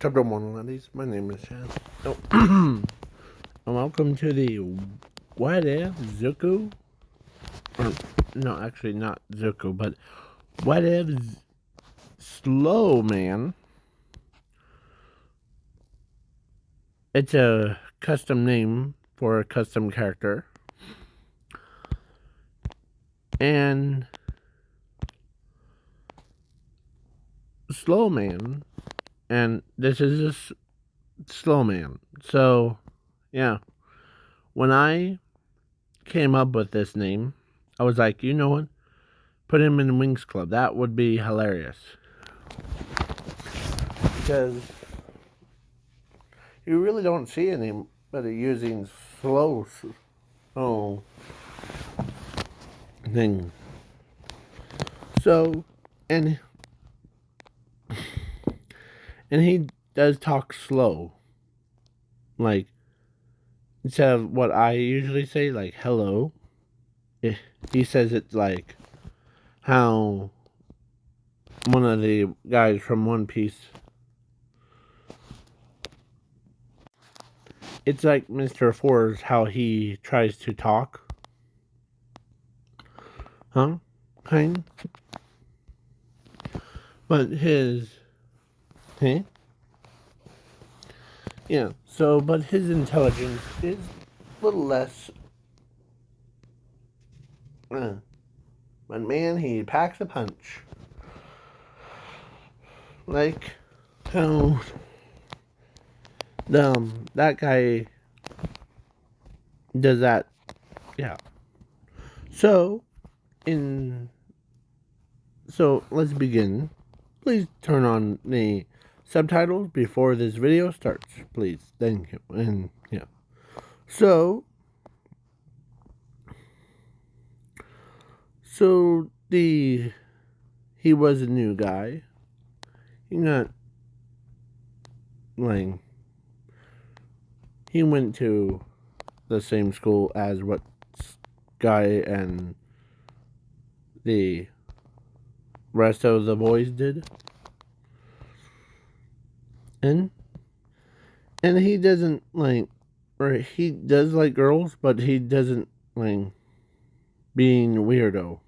Top of morning, ladies. My name is Chad. Oh, and welcome to the What If Zuko? Or, no, actually not Zuko, but What If Slow Man? It's a custom name for a custom character. And Slow Man. And this is a Slow Man. So, yeah. When I came up with this name, I was like, you know what? Put him in the Winx Club. That would be hilarious. Because you really don't see anybody using slow thing. So, and he does talk slow. Like, instead of what I usually say, like hello, he says it like how one of the guys from One Piece. It's like Mr. Fours, how he tries to talk. Huh? Kind? But his... Hey? Yeah, so, but his intelligence is a little less. But man, he packs a punch. Like how that guy does that. Yeah. So let's begin. Please turn on the subtitles before this video starts, please. Thank you. And yeah. So he was a new guy. He not like he went to the same school as what Guy and the rest of the boys did. And he doesn't like, or he does like girls, but he doesn't like being a weirdo.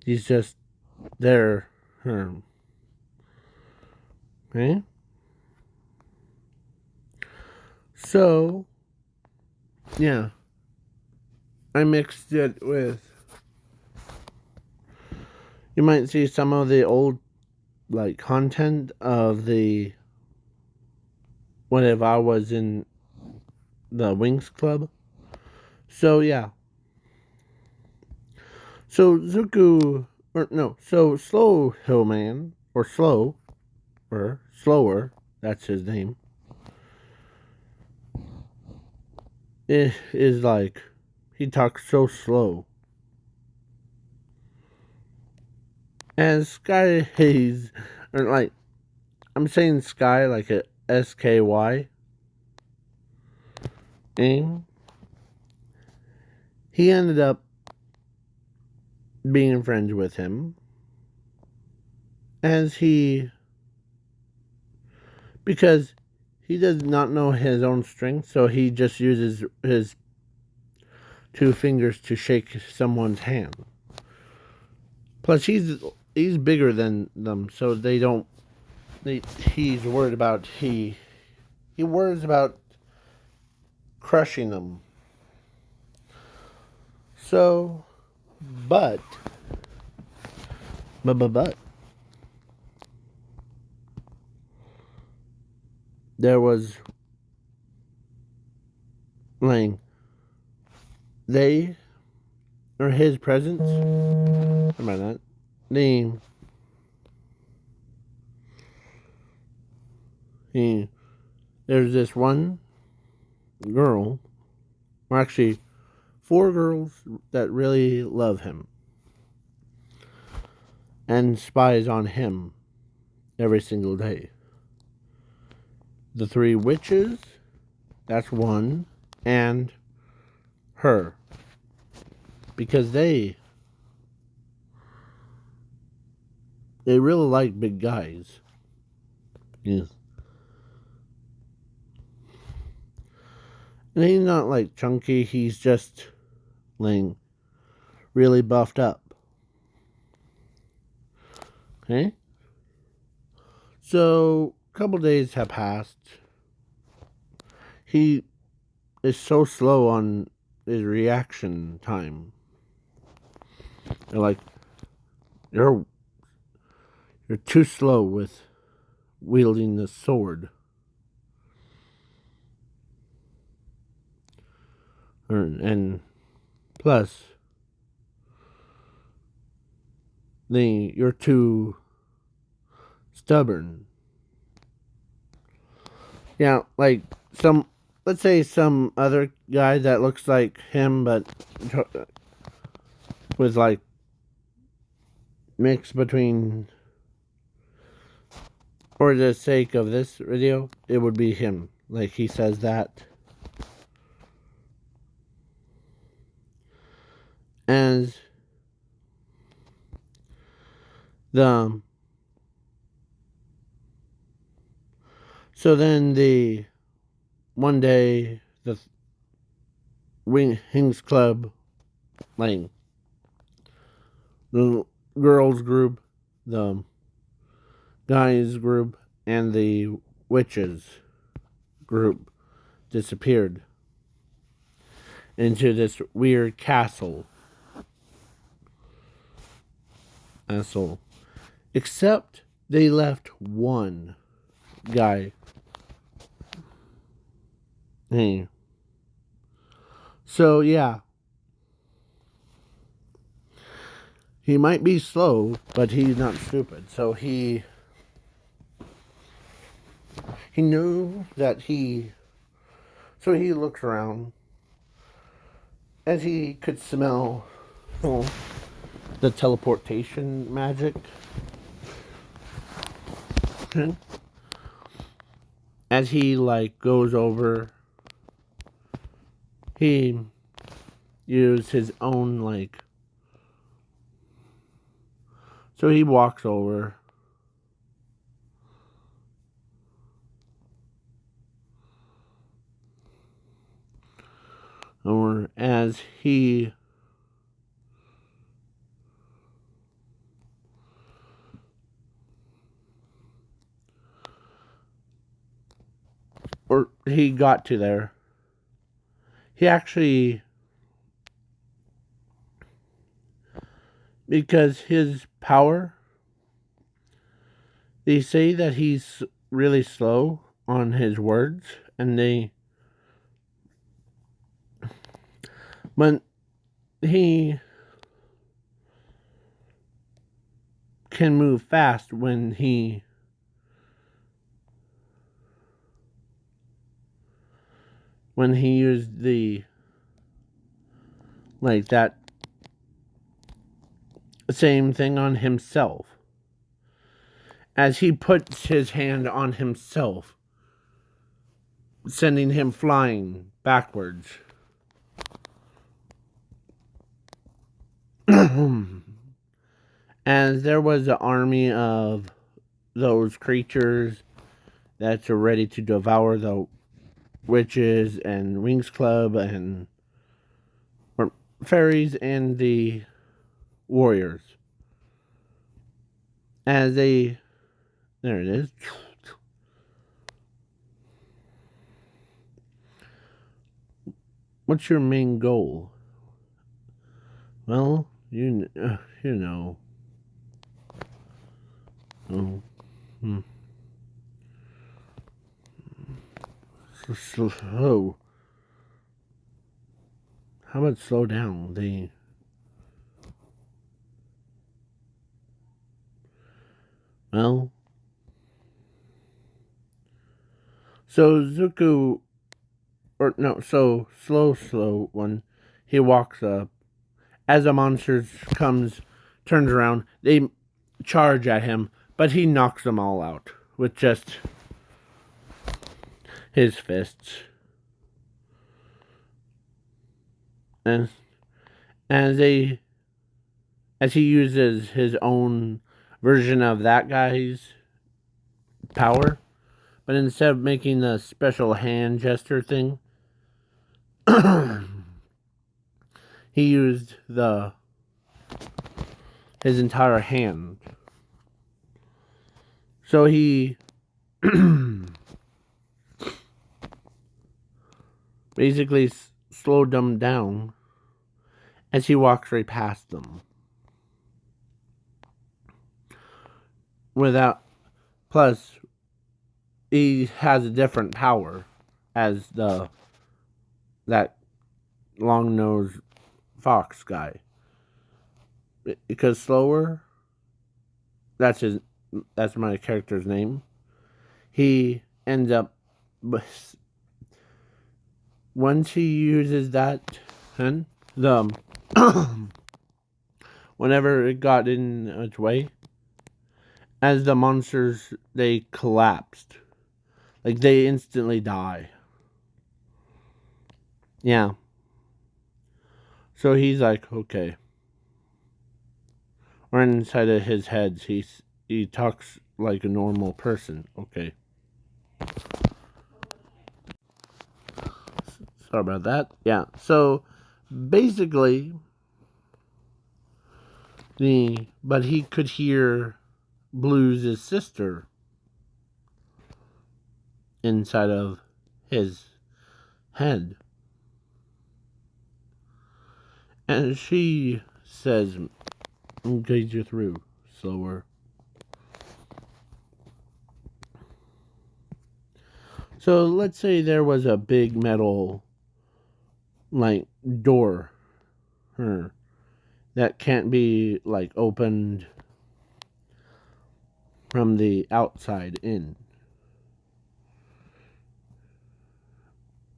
He's just there. Okay? So, yeah. I mixed it with... You might see some of the old, like, content of the... What if I was in the Winx Club? So, yeah. So, Zuko... So Slow Hillman, or Slower, that's his name, is like, he talks so slow. And Sky Haze, or like, I'm saying Sky like a SKY. And he ended up being friends with him because he does not know his own strength, so he just uses his two fingers to shake someone's hand. Plus, he's bigger than them, so they don't. He's worried about he worries about crushing them. So, but there was like they or his presence. How about that? There's this one girl, or actually 4 girls that really love him and spies on him every single day. The 3 witches, that's one, and her, because they really like big guys. Yes. And he's not like chunky, he's just like really buffed up. Okay? So, a couple days have passed. He is so slow on his reaction time. They're like, you're too slow with wielding the sword. And plus, you're too stubborn. Yeah, like let's say some other guy that looks like him, but with like mix between, for the sake of this video, it would be him. Like he says that. As the so then the one day the Wings Club, like the girls group, the guys group, and the witches group disappeared into this weird castle. Except they left one guy. Hey. So yeah. He might be slow, but he's not stupid. So he knew that so he looked around as he could smell the teleportation magic. As he like goes over, he used his own like, so he walks over. Or as he got to there, he actually, because his power, they say that he's really slow on his words, but he can move fast when he used the, like that same thing on himself. As he puts his hand on himself, sending him flying backwards. As there was an army of those creatures that are ready to devour the witches and Wings Club and fairies and the warriors. As there it is. What's your main goal? Well, you know. Oh. Slow. How about slow down? Well, so Zuko, or no, so slow one, he walks up. As a monster turns around, they charge at him, but he knocks them all out with just his fists. And as he uses his own version of that guy's power, But instead of making the special hand gesture thing, he used his entire hand. So he basically slowed them down as he walks right past them. Plus, he has a different power as that long-nosed fox guy. Because Slower, that's my character's name. He ends up, once he uses that, whenever it got in its way, as the monsters, they collapsed. Like, they instantly die. Yeah. So he's like, okay. Or inside of his head, he talks like a normal person. Okay. Sorry about that. Yeah. So basically, but he could hear Blue's sister inside of his head. And she says, engage you through, Slower. So let's say there was a big metal, like, door that can't be, like, opened from the outside in.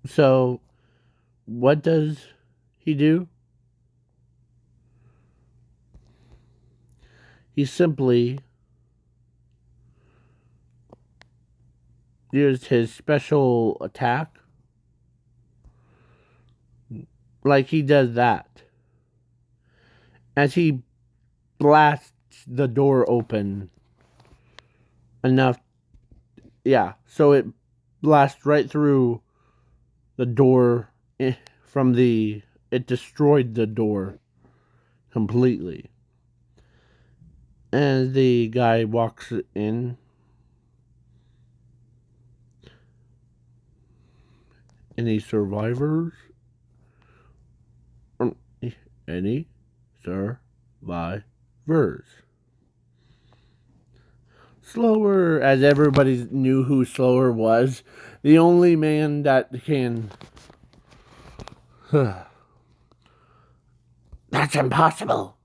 So what does he do? He simply used his special attack. Like, he does that. As he blasts the door open enough. Yeah, so it blasts right through the door it destroyed the door completely. As the guy walks in, any survivors? Any survivors? Slower, as everybody knew who Slower was, the only man that can... That's impossible.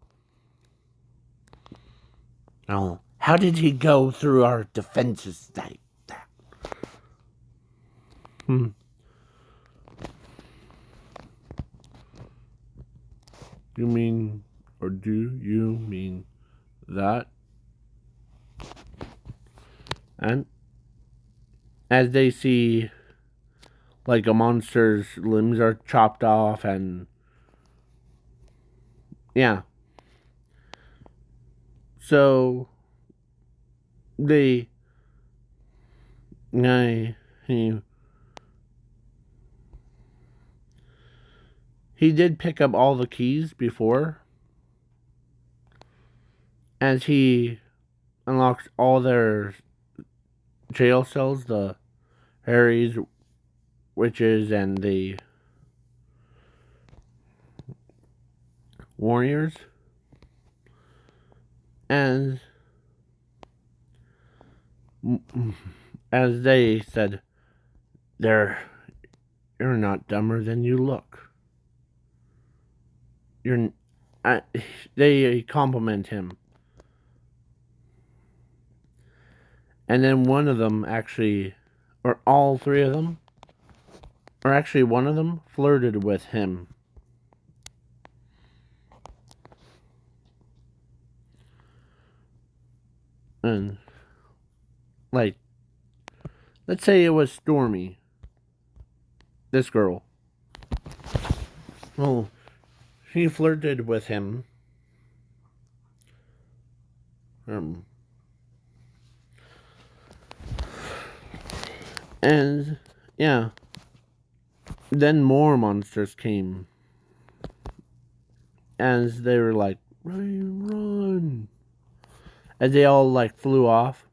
Oh, how did he go through our defenses like that? Do you mean that? And as they see, like, a monster's limbs are chopped off, and yeah. So he did pick up all the keys before, as he unlocks all their jail cells, the Harry's, witches, and the warriors. And as they said, you're not dumber than you look. They compliment him. And then one of them actually, or all three of them, or actually one of them, flirted with him. And, like, let's say it was Stormy, this girl. Well, she flirted with him. And yeah, then more monsters came as they were like, run, run. As they all like flew off.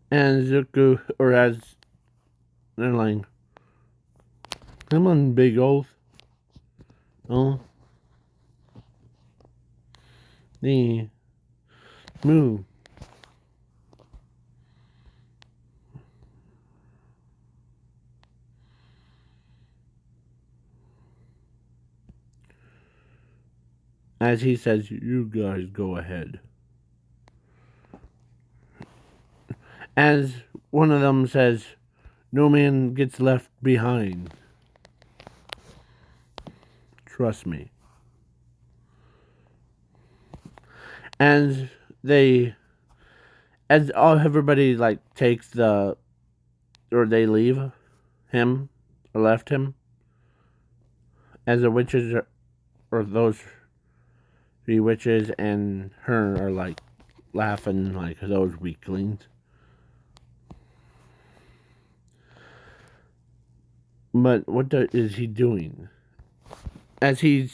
And Zuko, or as they're like, come on, big old. Oh, the move. As he says, you guys go ahead. As one of them says, no man gets left behind. Trust me. And they, as all everybody like takes the, or they leave him, or left him, as the witches, or those three witches and her are like laughing like those weaklings. But what is he doing? As he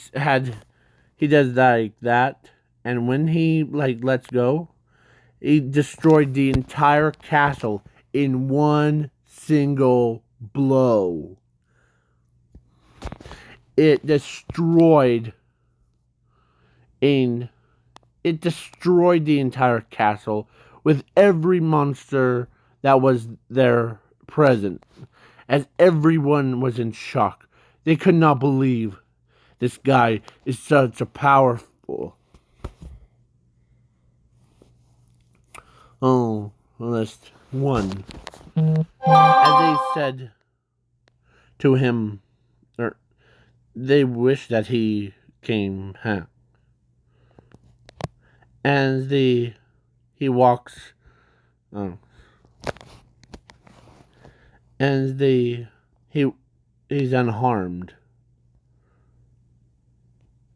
does like that, and when he like lets go, he destroyed the entire castle in one single blow. It destroyed the entire castle with every monster that was there present, as everyone was in shock. They could not believe this guy is such a powerful. Oh, list one. As they said to him, or they wish that he came back. As he walks, oh, and he's unharmed.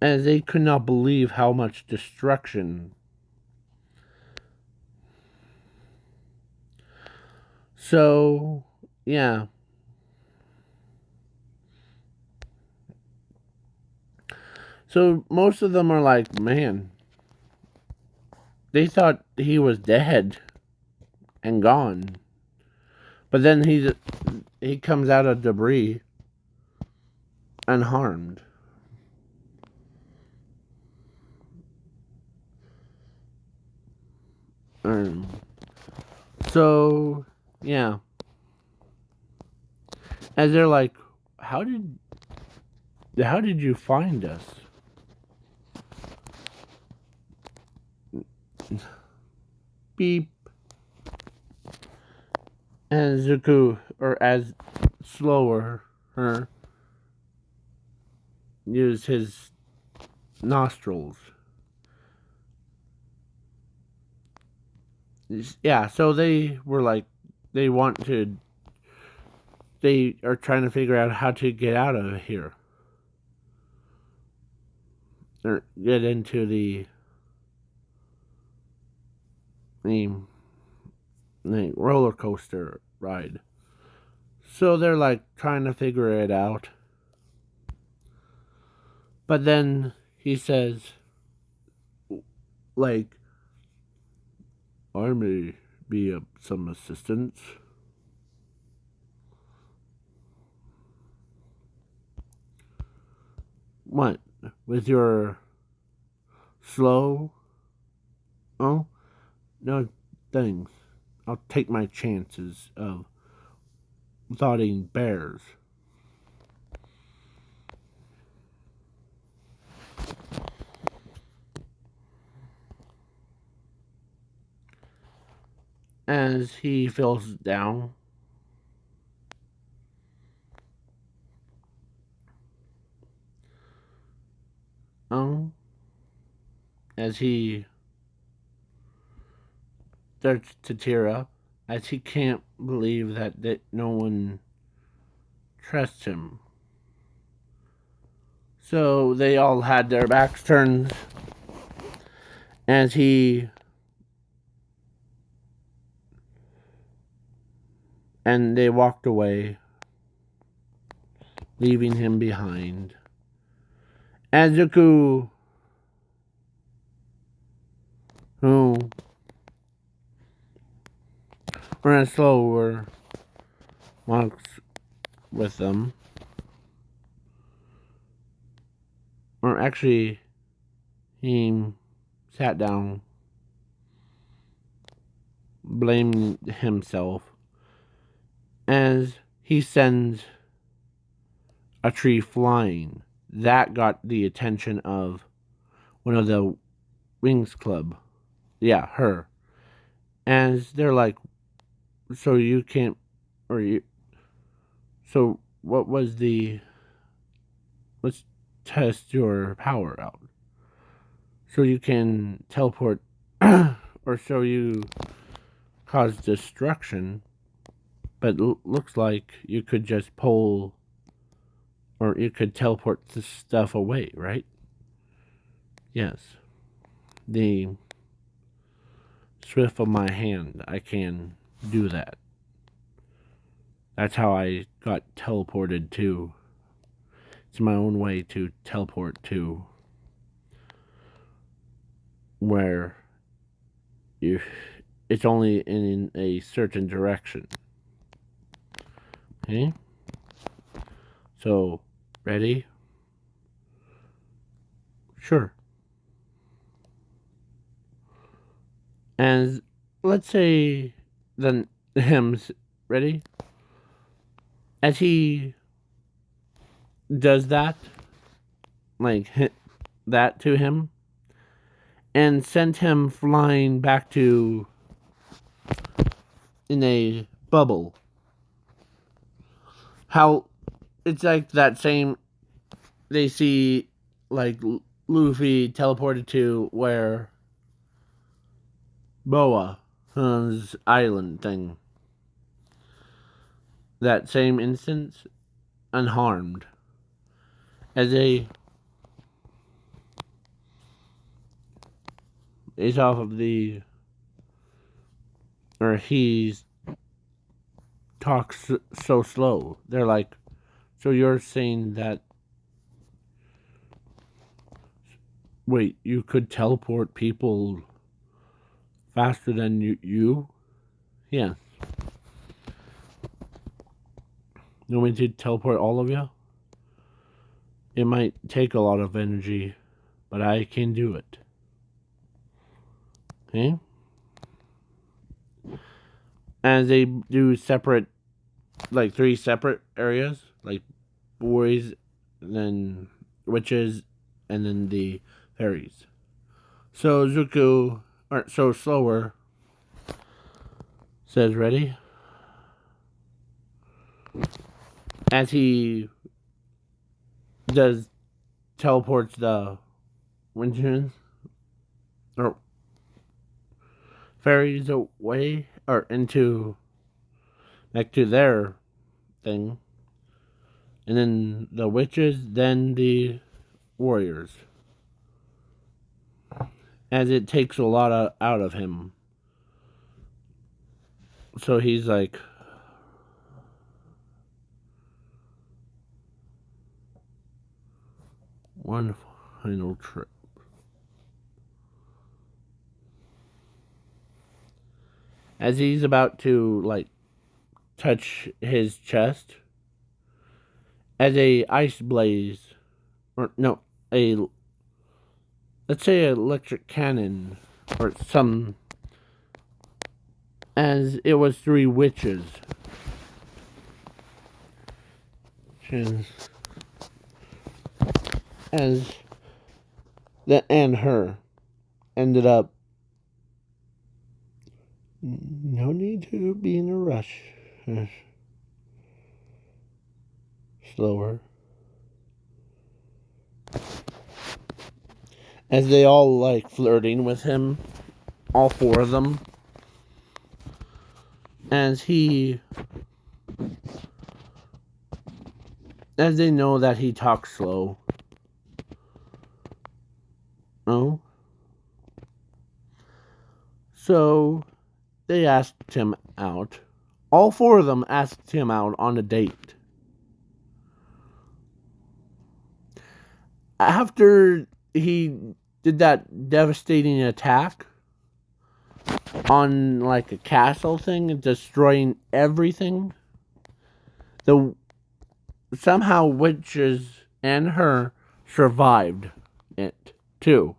As they could not believe how much destruction. So, yeah. So most of them are like, man, they thought he was dead and gone. But then he comes out of debris unharmed. So, yeah. As they're like, how did you find us? Beep. And Zuko, or as slower, her, used his nostrils. Yeah, so they were like, they are trying to figure out how to get out of here. Or get into the roller coaster ride. So they're like trying to figure it out. But then he says, like, I may be of some assistance. What? With your slow? Oh? No, thanks. I'll take my chances of thoughting bears. As he feels down. Oh? As he starts to tear up. As he can't believe that no one trusts him. So they all had their backs turned. As he, as he, starts to tear up. I can't believe that no one trusts him. So they all had their backs turned. As he, as he, starts to tear up. I can't believe that no one trusts him. So they all had their backs turned. As he, as he, starts to tear up. I can't believe that no one trusts him. So they all had their backs turned. And they walked away, leaving him behind. And Zuko, who ran slower, walks with them. Or actually, he sat down, blamed himself, as he sends a tree flying. That got the attention of one of the Winx Club. Yeah, her. As they're like, so you can't, or you, so what was the, let's test your power out. So you can teleport, or so you cause destruction, but looks like you could just pull, or you could teleport the stuff away, right? Yes. The swift of my hand, I can do that. That's how I got teleported to. It's my own way to teleport to where you, it's only in a certain direction. Okay? So, ready? Sure. And let's say the hymns, ready? As he does that, like hit that to him, and sent him flying back to in a bubble. How it's like that same they see like Luffy teleported to where Boa's island thing. That same instance, unharmed, as is off of the, or he's talks so slow. They're like, so you're saying that, wait, you could teleport people faster than you? Yeah. You want me to teleport all of you? It might take a lot of energy, but I can do it. Okay? And they do separate, like 3 separate areas, like boys, and then witches, and then the fairies. So Zuko, or so slower, says ready. As he does teleports the witches or fairies away or into back to their thing. And then the witches, then the warriors. As it takes a lot out of him. So he's like, one final trip. As he's about to, like, touch his chest, as a ice blaze, or no, a, let's say an electric cannon, or some, as it was 3 witches. As that and her ended up, no need to be in a rush. Slower. As they all like flirting with him, all 4 of them. As they know that he talks slow. Oh. So they asked him out All four of them asked him out on a date. After he did that devastating attack on like a castle thing and destroying everything, the somehow witches and her survived it too.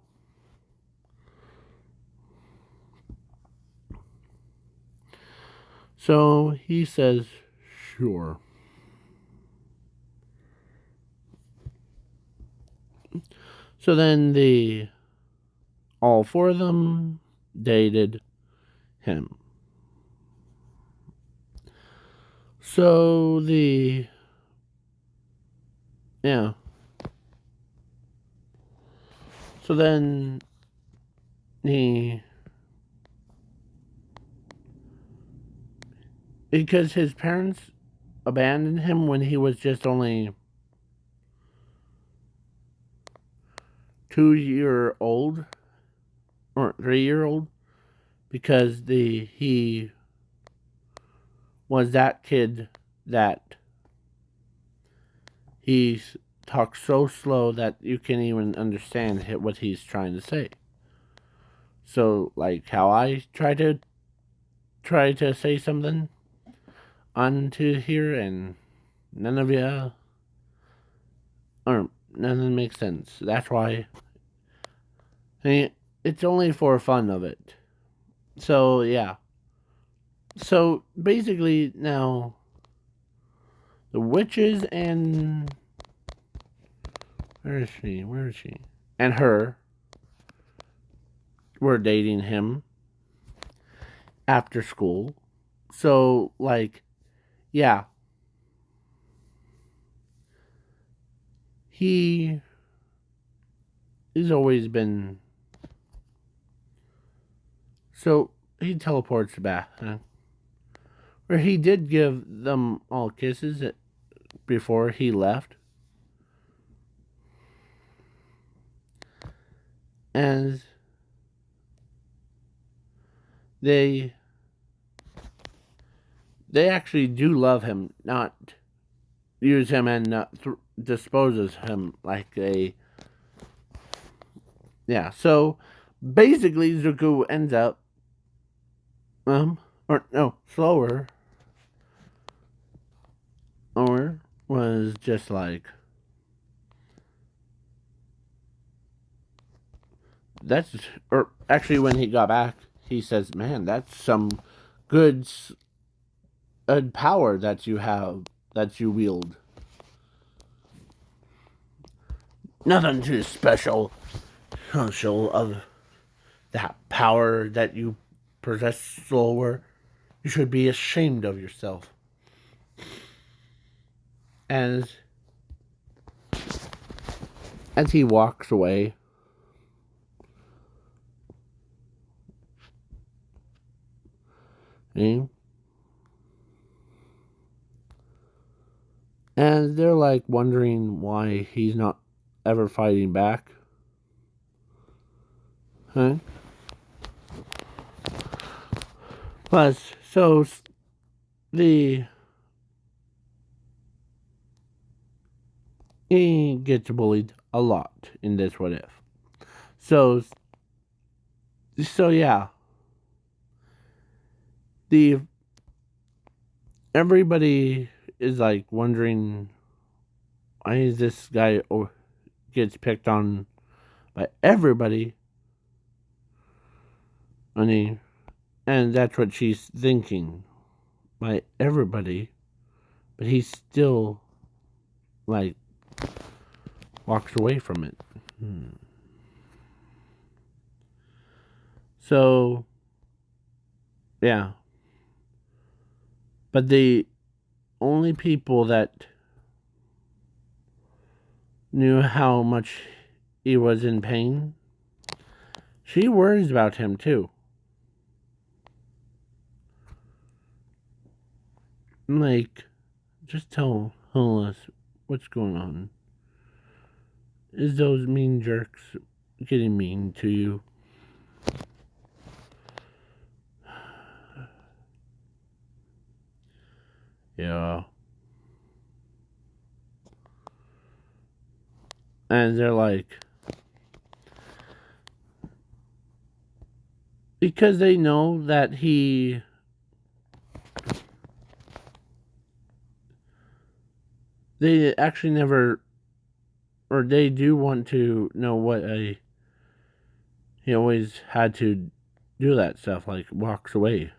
So he says, sure. So then all four of them dated him. So yeah. So then because his parents abandoned him when he was just only 2-year old or 3-year old, because he was that kid that he talks so slow that you can't even understand what he's trying to say. So like how I try to say something onto here and none of you or none makes sense. That's why. I mean, it's only for fun of it. So yeah. So basically now the witches and where is she? Where is she? And her were dating him after school. So like yeah. He's always been so he teleports back, huh? Where he did give them all kisses before he left. And they actually do love him, not use him and not disposes him like a yeah. So basically, Zuko ends up or no slower or was just like that's or actually when he got back he says, man, that's some good power that you have, that you wield. Nothing too special of that power that you possess, slower. You should be ashamed of yourself. As he walks away, and they're like wondering why he's not ever fighting back. Huh? Plus, so he gets bullied a lot in this What If. So yeah. Everybody is like wondering why is this guy gets picked on by everybody. And that's what she's thinking, by everybody, but he still like walks away from it. So yeah, but the only people that knew how much he was in pain, she worries about him too. Like, just tell us what's going on. Is those mean jerks getting mean to you? Yeah. And they're like, because they know that they actually never, or they do want to know what he always had to do that stuff, like walks away.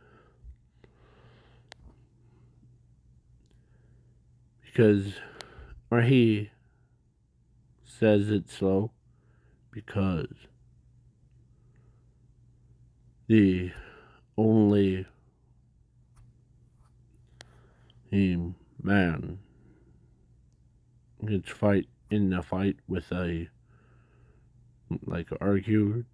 Because, or he says it's slow because the only man gets fight in a fight with a like argumentative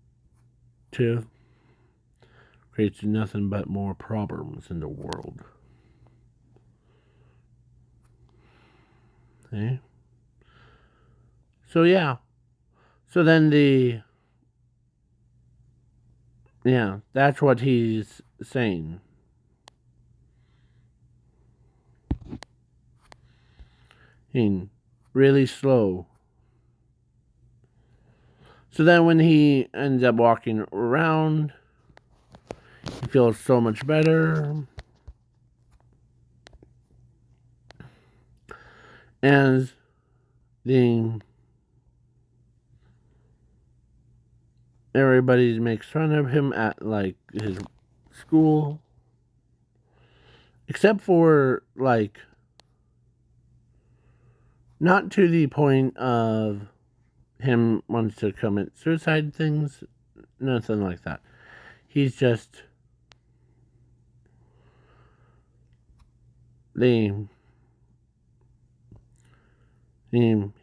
creates nothing but more problems in the world. Okay? So yeah. So then that's what he's saying. He's really slow. So then when he ends up walking around, he feels so much better. And the everybody makes fun of him at like his school. Except for like not to the point of him wants to commit suicide things, nothing like that. He's just the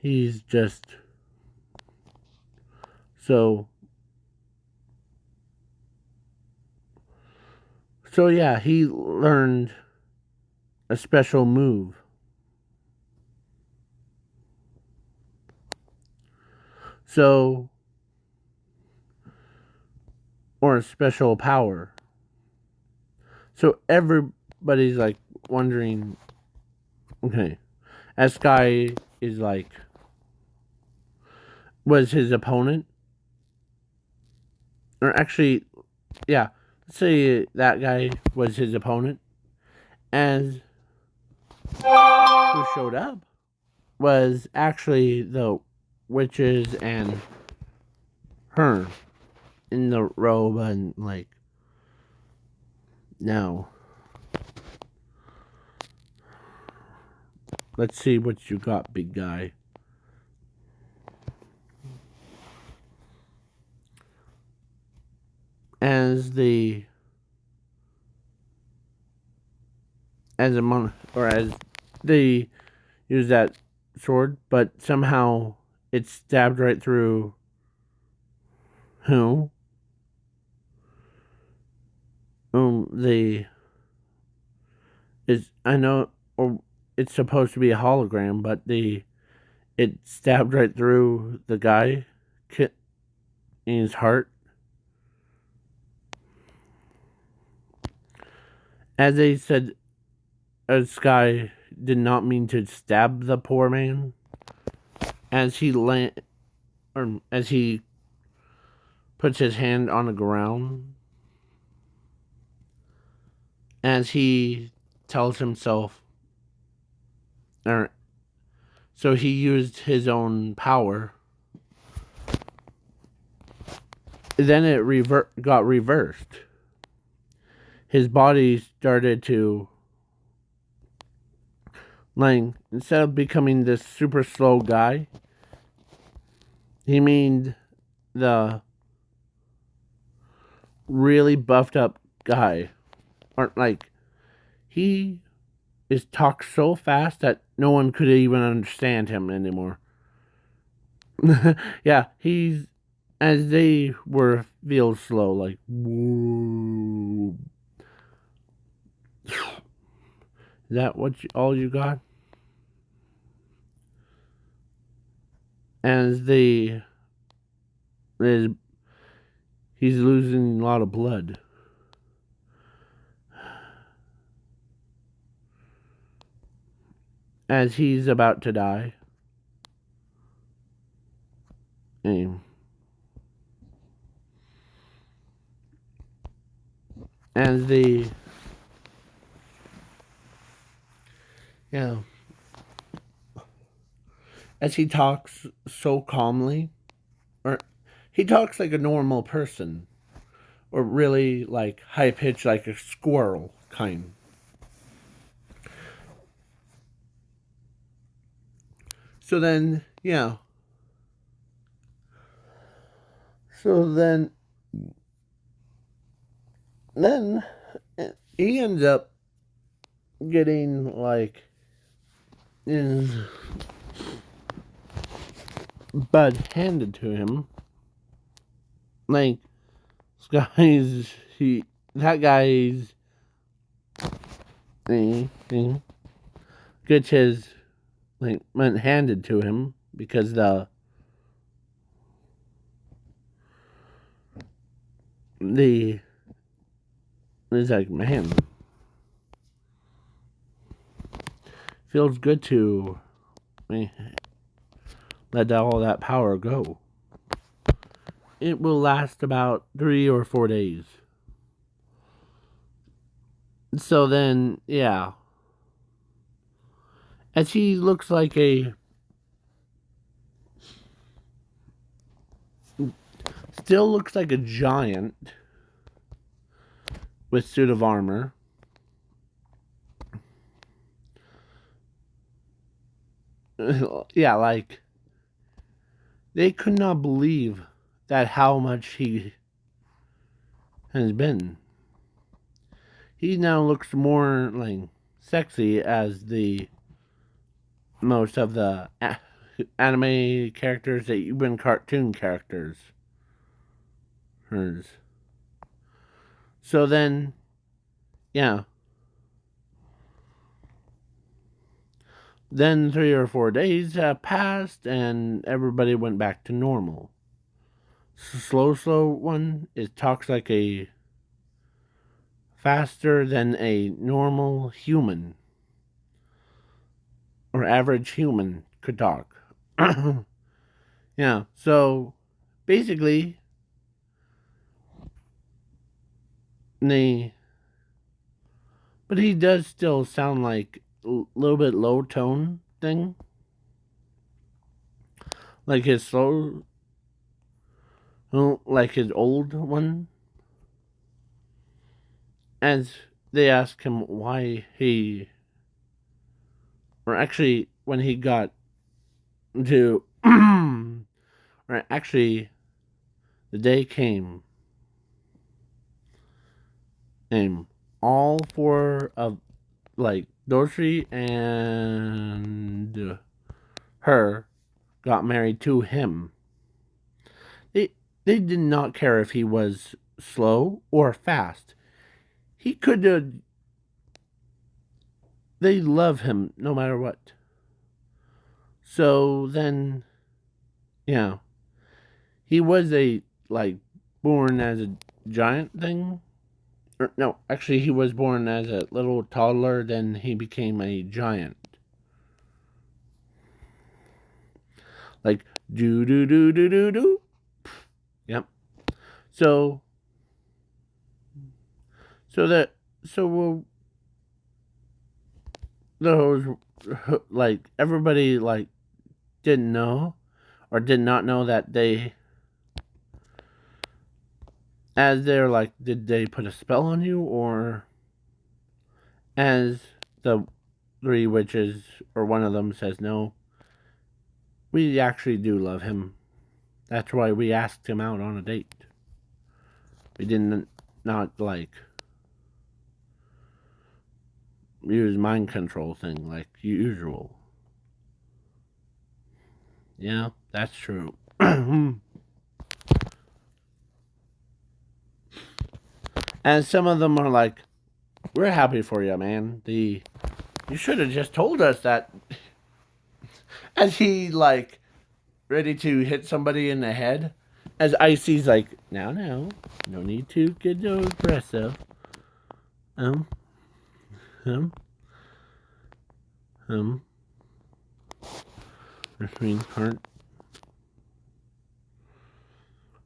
he's just so yeah, he learned a special move. So or a special power. So everybody's like wondering, okay, as Sky is like was his opponent. Or actually, yeah, let's say that guy was his opponent. And who showed up was actually the witches and her in the robe and like, now let's see what you got, big guy. As the as a mon or as they use that sword, but somehow it stabbed right through who? The is I know, or it's supposed to be a hologram, but it stabbed right through the guy in his heart. As they said, Sky did not mean to stab the poor man. As he as he puts his hand on the ground, as he tells himself, or so he used his own power. Then it got reversed. His body started to, like, instead of becoming this super slow guy, he made the really buffed up guy. Or like, he is talked so fast that no one could even understand him anymore. Yeah, he's as they were feel slow, like whoa. Is that all you got? As he's losing a lot of blood. as he's about to die. As the as he talks so calmly, or he talks like a normal person, or really like high pitched, like a squirrel kind. So then, So then he ends up getting like his bud handed to him. Like, that guy's gets his like went handed to him because it's like, man, feels good to let all that power go. It will last about 3 or 4 days. So then, as he looks like still looks like a giant with suit of armor. Like, they could not believe that how much he has been. He now looks more like sexy as the most of the anime characters that you've been cartoon characters. So then, then 3 or 4 days passed and everybody went back to normal. Slow one, it talks like a faster than a normal human or average human could talk. So basically, but he does still sound like a little bit low tone thing, like his slow, like his old one. As they ask him why or actually when he got to, or actually the day came, and all 4 of like Doshi and her got married to him. They did not care if he was slow or fast. He could they love him no matter what. So then, he was born as a giant thing. Or, no, actually, he was born as a little toddler, then he became a giant. Like, do do do do do do. Yep. So those like everybody like didn't know or did not know that they're like, did they put a spell on you, or as the 3 witches or one of them says, no, we actually do love him. That's why we asked him out on a date. We didn't not like use mind control thing like usual. Yeah, that's true. And some of them are like, we're happy for you, man. You should have just told us that. As he like ready to hit somebody in the head. As Icy's like, now, no need to get so aggressive. which means heart.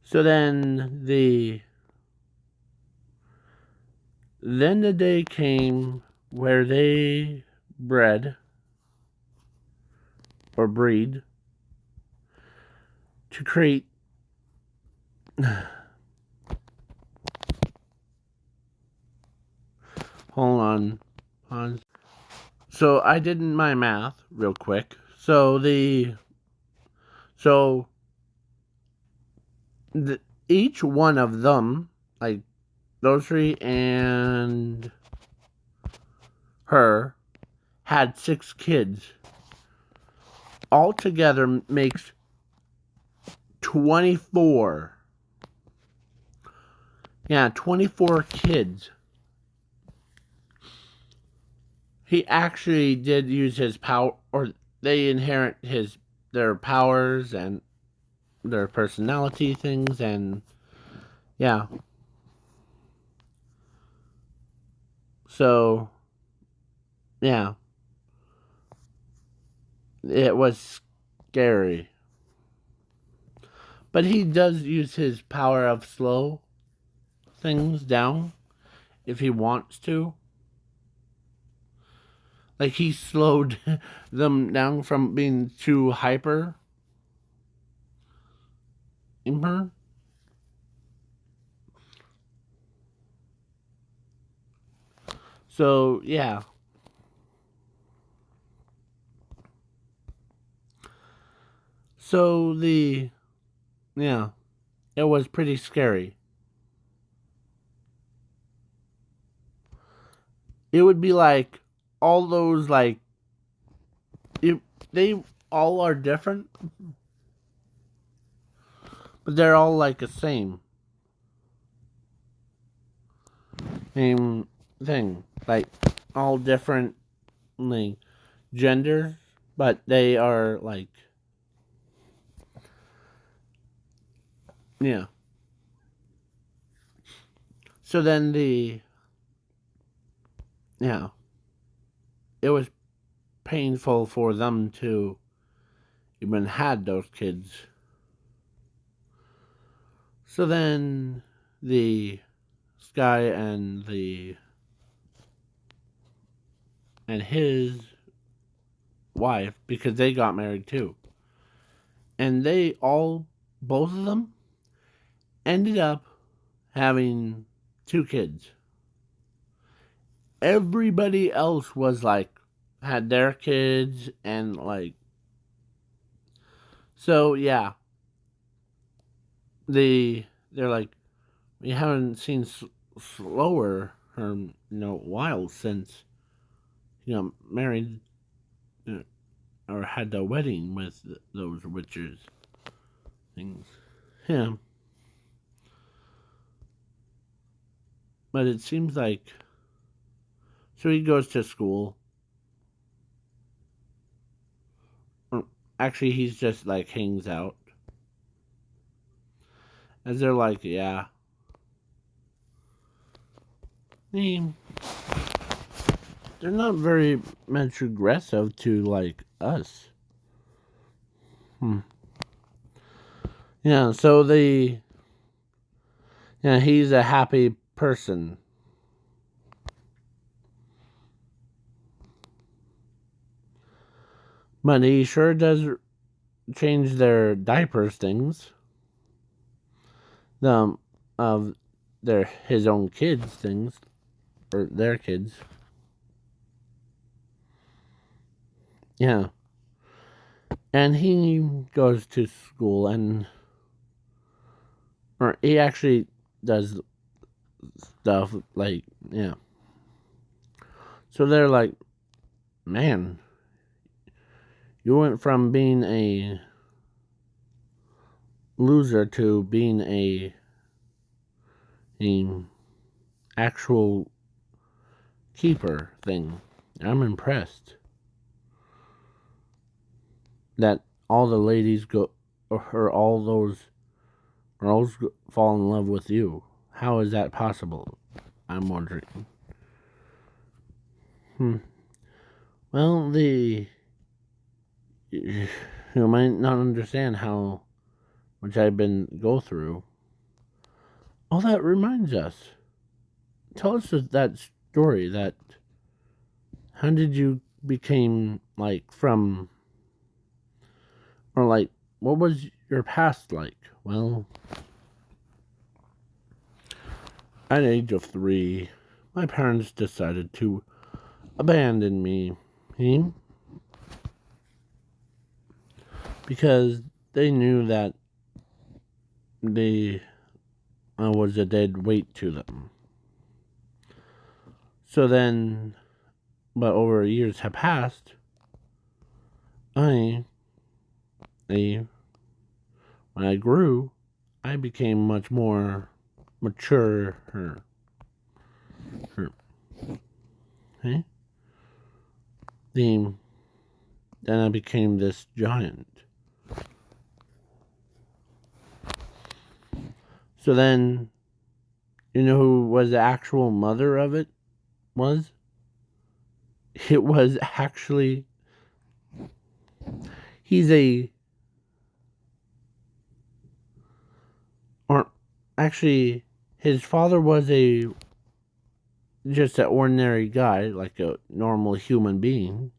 So then the day came where they bred or breed to create hold on. Pause. So I did my math real quick. So each one of them, like those three and her, had 6 kids. Altogether makes 24. Yeah, 24 kids. He actually did use his power, or they inherit their powers and their personality things, and yeah. So, yeah. It was scary. But he does use his power of slow things down if he wants to. Like he slowed them down from being too hyper. So, yeah. So yeah, it was pretty scary. It would be like all those they all are different, but they're all like the same thing, like all different like genders, but they are like yeah. So then yeah, it was painful for them to even had those kids. So then the Sky and his wife, because they got married too. And both of them ended up having 2 kids. Everybody else was like, had their kids and like, so yeah. They're like, we haven't seen slower or, wild since, married or had the wedding with those witches things. Yeah. But it seems like, so he goes to school. Actually, he's just like hangs out. As they're like, yeah. They're not very much aggressive to like us. Yeah, so he's a happy person. But he sure does change their diapers things. Of his own kids things. Or their kids. Yeah. And he goes to school or he actually does stuff like, yeah. So they're like, man, you went from being a loser to being a actual keeper thing. I'm impressed that all the ladies go, or all those girls fall in love with you. How is that possible? I'm wondering. Well, who might not understand how much I've been go through. All that reminds us. Tell us that story. That how did you became like from, or like what was your past like? Well, at the age of 3, my parents decided to abandon me. Because they knew that I was a dead weight to them. So then, but over years have passed, when I grew, I became much more mature. Okay? Then I became this giant. So then, you know who was the actual mother of it was? It was actually, his father was just an ordinary guy, like a normal human being.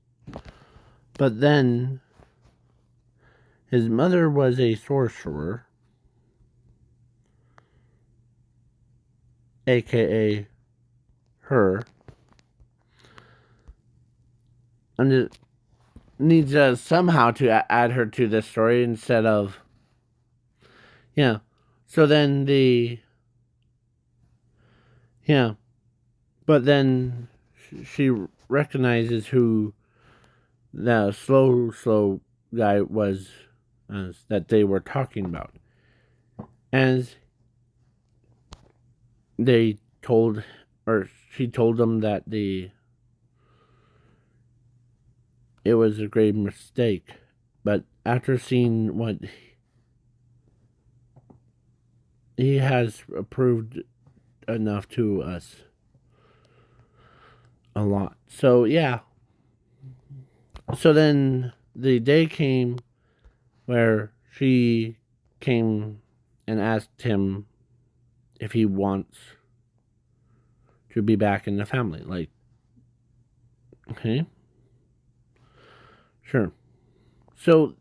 But then, his mother was a sorcerer, aka her. And it needs somehow to add her to this story instead of, yeah. So then but then she recognizes who the slow guy was that they were talking about. As they told, or she told them that it was a grave mistake. But after seeing what he has approved enough to us a lot. So yeah. So then the day came where she came and asked him if he wants to be back in the family. Like, okay, sure. So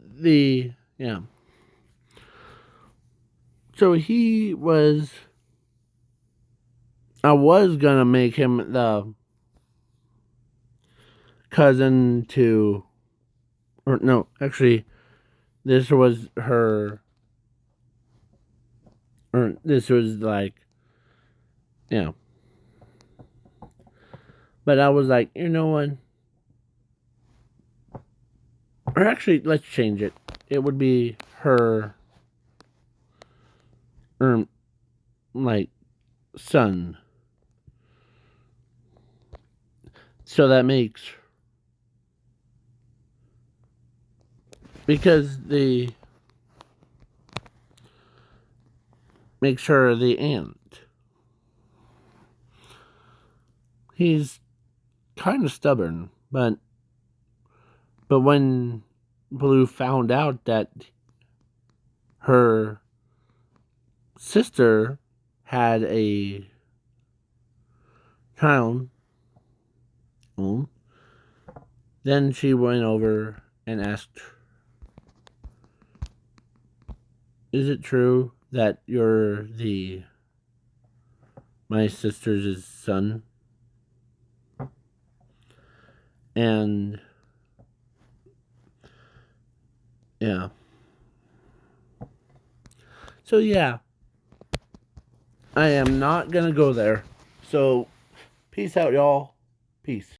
So I was gonna make him the cousin to, or no, actually, this was her, or this was like, yeah. But I was like, you know what? Or actually, let's change it. It would be her, like, son. So that because makes her the aunt. He's kind of stubborn, but when Blue found out that her sister had a child, then she went over and asked, "Is it true that you're my sister's son?" And yeah. So yeah, I am not gonna go there. So peace out, y'all. Peace.